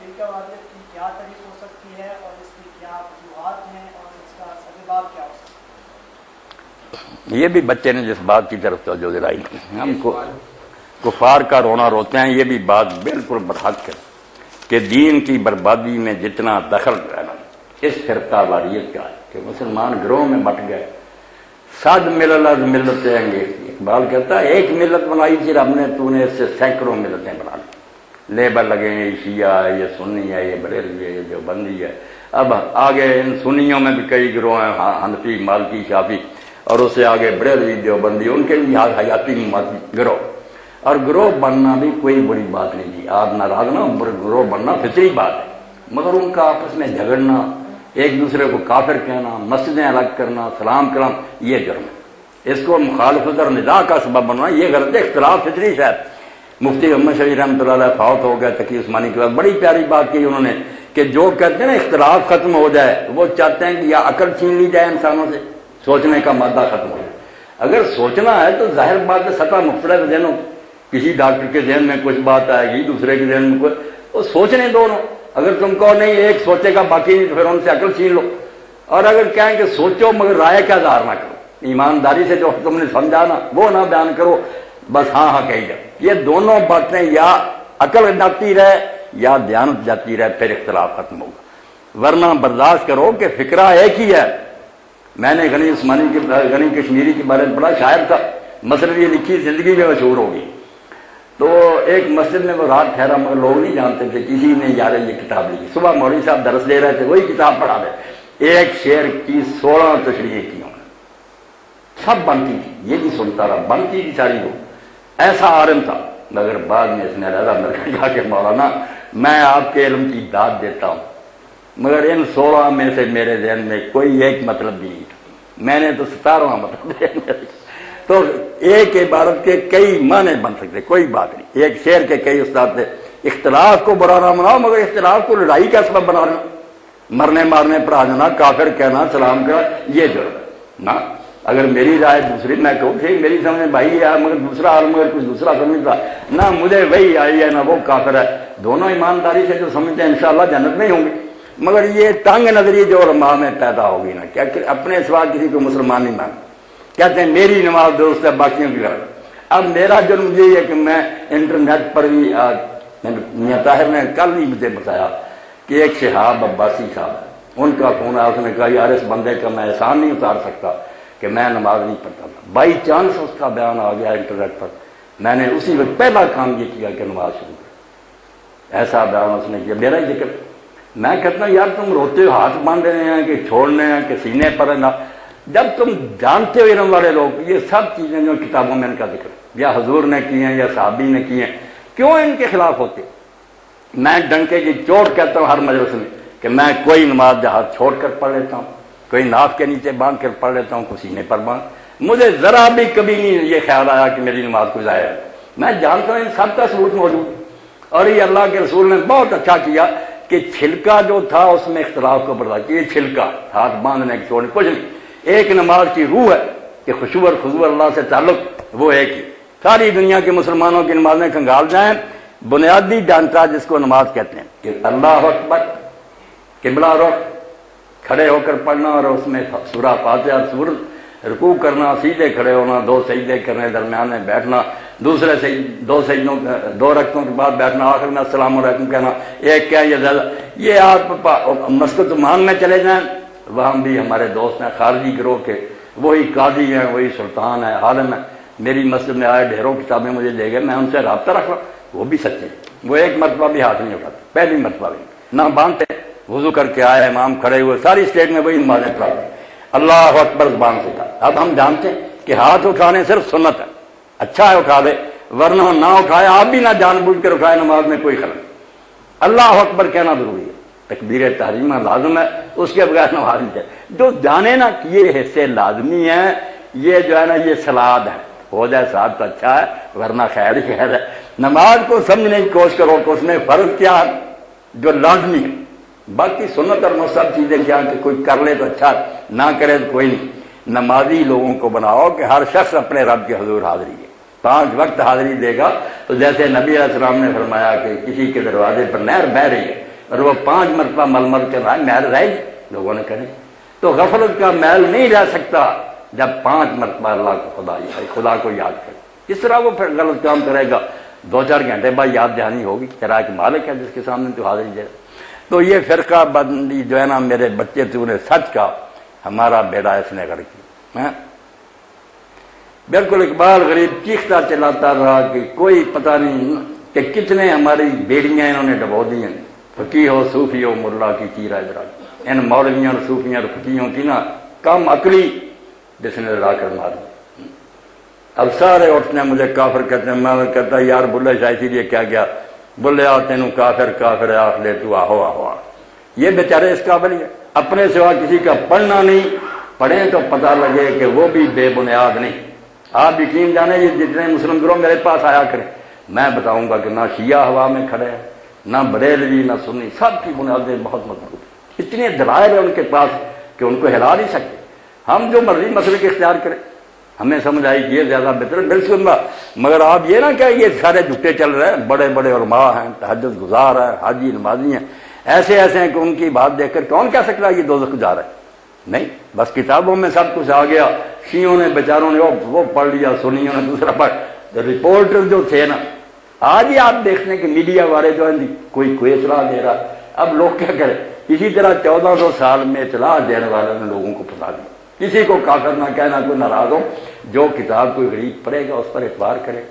شریک واردیت کی کیا تعریف ہو سکتی ہے اور اس کی کیا وجوہات ہیں اور اس کا سبب کیا ہو سکتا ہے؟ یہ بھی بچے نے جس بات کی طرف توجہ دلائی، ہم کو کفار کا رونا روتے ہیں، یہ بھی بات بالکل برحق ہے کہ دین کی بربادی میں جتنا دخل ہے نا اس فرقہ واریت کا ہے کہ مسلمان گروہ میں بٹ گئے. صد ملل از ملتیں انگیز. اقبال کہتا ہے ایک ملت بنائی تھی رب نے، تو نے اس سے سینکڑوں ملتیں بنا لی. لیبر لگے ہیں، یہ شیعہ ہے، یہ سنی ہے، یہ بریلوی ہے، یہ دیوبندی ہے. اب آگے ان سنیوں میں بھی کئی گروہ ہیں، حنفی، مالکی، شافعی، اور اس سے آگے بریلوی، دیوبندی، ان کے بھی حیاتی گروہ. اور گروہ بننا بھی کوئی بڑی بات نہیں تھی. آپ ناراض نہ، گروہ بننا فطری بات ہے، مگر ان کا آپس میں جھگڑنا، ایک دوسرے کو کافر کہنا، مسجدیں الگ کرنا، سلام کرام، یہ جرم ہے. اس کو مخالفت اور نزاع کا سبب بننا یہ غلط ہے. اختلاف فطری ہے. مفتی محمد شفیع رحمۃ اللہ علیہ فوت ہو گئے تقی عثمانی کے بعد، بڑی پیاری بات کی انہوں نے کہ جو کہتے ہیں نا اختلاف ختم ہو جائے، وہ چاہتے ہیں کہ یا عقل چھین لی جائے انسانوں سے، سوچنے کا مادہ ختم ہو جائے. اگر سوچنا ہے تو ظاہر بات ہے سطح مختلف ذہنوں، کسی ڈاکٹر کے ذہن میں کچھ بات آئے گی، دوسرے کے ذہن میں کچھ، وہ سوچنے دونوں. اگر تم کہو نہیں ایک سوچے گا باقی نہیں تو پھر ان سے عقل چھین لو. اور اگر کہیں کہ سوچو مگر رائے کا اظہار نہ کرو، ایمانداری سے جو تم نے سمجھا نا وہ نہ بیان کرو، بس ہاں ہاں کہی جائے. یہ دونوں باتیں یا عقل جاتی رہے یا دیانت جاتی رہے، پھر اختلاف ختم ہوگا. ورنہ برداشت کرو کہ فکرہ ایک ہی ہے. میں نے غنی کشمیری کے بارے میں پڑھا، شاعر تھا، مثلا یہ لکھی زندگی میں مشہور ہوگی. تو ایک مسجد میں وہ رات ٹھہرا، مگر لوگ نہیں جانتے تھے، کسی نے یار یہ کتاب لکھی. صبح مولوی صاحب درس دے رہے تھے، وہی کتاب پڑھا رہے. ایک شعر کی 16 تشریح کی انہوں نے، سب بنتی تھی، یہ بھی سنتا رہا، بنتی تھی ساری لوگ. ایسا عالم تھا. مگر بعد میں اس نے علیحدہ میرے کہا کہ مولانا میں آپ کے علم کی داد دیتا ہوں، مگر ان 16 میں سے میرے ذہن میں کوئی ایک مطلب بھی نہیں تھا. میں نے تو 17واں مطلب دیا. تو ایک عبارت کے کئی معنی بن سکتے، کوئی بات نہیں. ایک شعر کے کئی استاد تھے. اختلاف کو برا نہ مناؤ، مگر اختلاف کو لڑائی کا سبب بنانا، مرنے مارنے پر آ جانا، کافر کہنا، سلام کرنا، یہ جرم ہے نا. اگر میری رائے دوسری، میں کہوں ٹھیک میری سمجھ بھائی ہے، مگر دوسرا عالم اگر کچھ دوسرا سمجھتا نہ مجھے وہی آئی ہے نہ وہ کافر ہے. دونوں ایمانداری سے جو سمجھتے ہیں انشاءاللہ جنت میں ہی ہوں گے. مگر یہ تنگ نظری جو علماء میں پیدا ہوگی نا، کیا اپنے سوا کسی کو مسلمان نہیں مانتے، کہتے ہیں میری نماز درست ہے باقیوں کی غلط. اب میرا جرم یہی ہے کہ میں انٹرنیٹ پر بھی میاں طاہر نے کل ہی مجھے بتایا کہ ایک شہاب عباسی صاحب، ان کا فون آیا، اس نے کہا یار اس بندے کا میں احسان نہیں اتار سکتا کہ میں نماز نہیں پڑھتا تھا. بائی چانس اس کا بیان آ گیا انٹرنیٹ پر، میں نے اسی وقت پہلا کام یہ کیا کہ نماز شروع کر. ایسا بیان اس نے کیا، میرا ہی ذکر. میں کہتا ہوں یار تم روتے ہو ہاتھ باندھ رہے ہیں کہ چھوڑنے ہیں کہ سینے پر نہ، جب تم جانتے ہو علم والے لوگ یہ سب چیزیں جو کتابوں میں ان کا ذکر یا حضور نے کی ہیں یا صحابی نے کی ہیں، کیوں ان کے خلاف ہوتے؟ میں ڈنکے کی چوٹ کہتا ہوں ہر مجلس میں کہ میں کوئی نماز جہاں چھوڑ کر پڑھ لیتا ہوں، کوئی ناف کے نیچے باندھ کر پڑھ لیتا ہوں، کوئی سینے پر باندھ. مجھے ذرا بھی کبھی نہیں یہ خیال آیا کہ میری نماز کو ضائع ہے. میں جانتا ہوں ان سب کا ثبوت موجود ہے. اور یہ اللہ کے رسول نے بہت اچھا کیا کہ چھلکا جو تھا اس میں اختلاف کو برداشت کیا. یہ چھلکا ہاتھ باندھنے کی چھوڑنے کچھ نہیں. ایک نماز کی روح ہے کہ خشوع اور خضوع اللہ سے تعلق، وہ ایک ہی. ساری دنیا کے مسلمانوں کی نمازیں کنگال جائیں، بنیادی ڈانچہ جس کو نماز کہتے ہیں کہ اللہ اکبر، قبلہ رخ، کھڑے ہو کر پڑھنا اور اس میں سورہ فاتحہ سورت، رکوع کرنا، سیدھے کھڑے ہونا، 2 سجدے کرنے، درمیان میں بیٹھنا، دوسرے دو سجدوں 2 رکعتوں کے بعد بیٹھنا، آخر میں السلام علیکم کہنا. ایک کیا یہ آپ مسجد عمان میں چلے جائیں، وہاں بھی ہمارے دوست ہیں خارجی گروہ کے، وہی قاضی ہیں، وہی سلطان ہے، عالم ہے. میری مسجد میں آئے ڈھیروں کتابیں مجھے دے گئے، میں ان سے رابطہ رکھ رہا ہوں، وہ بھی سچے. وہ ایک مرتبہ بھی ہاتھ نہیں اٹھاتے، پہلی مرتبہ بھی نہ باندھتے، وضو کر کے آئے، امام کھڑے ہوئے، ساری اسٹیٹ میں وہی نمازیں پڑھاتے. اللہ اکبر زبان سے تھا. اب ہم جانتے ہیں کہ ہاتھ اٹھانے صرف سنت ہے، اچھا ہے اٹھا لے، ورنہ نہ اٹھائے، آپ بھی نہ جان بوجھ کر اٹھائے، نماز میں کوئی خلل نہیں. اللہ اکبر کہنا ضروری ہے، تکبیر تحریمہ لازم ہے، اس کے بغیر نماز نہیں چاہیے. جو جانے نا کہ یہ حصے لازمی ہیں، یہ جو ہے نا یہ سلاد ہے، ہو جائے سلاد تو اچھا ہے، ورنہ خیر ہی خیر ہے. نماز کو سمجھنے کی کوشش کرو کہ اس میں فرض کیا ہے جو لازمی ہے، باقی سنت اور مستحب چیزیں کیا کہ کوئی کر لے تو اچھا، نہ کرے تو کوئی نہیں. نمازی لوگوں کو بناؤ کہ ہر شخص اپنے رب کے حضور حاضری ہے، 5 وقت حاضری دے گا. تو جیسے نبی علیہ السلام نے فرمایا کہ کسی کے دروازے پر نہر بہہ رہی ہے، اور وہ 5 مرتبہ مل مل کر رہا ہے، میل رہے گی؟ لوگوں نے کہا تو غفلت کا میل نہیں رہ سکتا جب 5 مرتبہ اللہ کو خدا کو یاد کرے. اس طرح وہ پھر غلط کام کرے گا، 2-4 گھنٹے بعد یاد دہانی ہوگی، چرا کے مالک ہے جس کے سامنے تو حاضر دے. تو یہ فرقہ بندی جو ہے نا، میرے بچے تو نے سچ کا ہمارا بیڑا اس نے گڑھ کی. بالکل اقبال غریب چیختا چلاتا رہا کہ کوئی پتہ نہیں کہ کتنے ہماری بیڑیاں انہوں نے ڈبو دی ہیں. فقیہ ہو صوفی ہو ملا کی چیرا ادرا، ان مولویوں اور صوفیوں اور فقیہوں کی نا کم عقلی جس نے لڑا کر مار دی. اب سارے اٹھتے ہیں مجھے کافر کہتے ہیں. میں کہتا یار بلے شاہ اسی لیے کیا گیا، بولے آ تینوں کافر آخ لے تو آہو آہو. یہ بیچارے اس قابل ہے، اپنے سوا کسی کا پڑھنا نہیں، پڑھیں تو پتہ لگے کہ وہ بھی بے بنیاد نہیں. آپ یقین جانے یہ جتنے مسلم گروہ میرے پاس آیا کریں، میں بتاؤں گا کہ نہ شیعہ ہوا میں کھڑے ہیں، نہ بریلوی، نہ سنی، سب کی بنیادیں بہت مضبوط ہیں. اتنے دلائل ہیں ان کے پاس کہ ان کو ہلا نہیں سکتے. ہم جو مرضی مسلک اختیار کریں، ہمیں سمجھ آئی کہ یہ زیادہ بہتر ہے، بالکل. مگر آپ یہ نہ کہ یہ سارے جھوٹے چل رہے ہیں، بڑے بڑے علماء ہیں، تہجد گزار ہیں، حاجی نمازی ہیں، ایسے ہیں کہ ان کی بات دیکھ کر کون کہہ سکتا ہے یہ دوزخ جا رہا ہے؟ نہیں، بس کتابوں میں سب کچھ آ گیا. شیعوں نے بیچاروں نے وہ پڑھ لیا، سنیوں نے دوسرا پڑھ. رپورٹر جو تھے نا، آج ہی آپ دیکھتے ہیں کہ میڈیا والے جو ہیں کوئی اطلاع دے رہا. اب لوگ کیا کریں؟ اسی طرح 1400 سال میں اطلاع دینے والوں نے لوگوں کو پھنسا دیا. کسی کو کافر نہ کہنا، کوئی ناراض ہو. جو کتاب کوئی غریب پڑھے گا اس پر اعتبار کرے.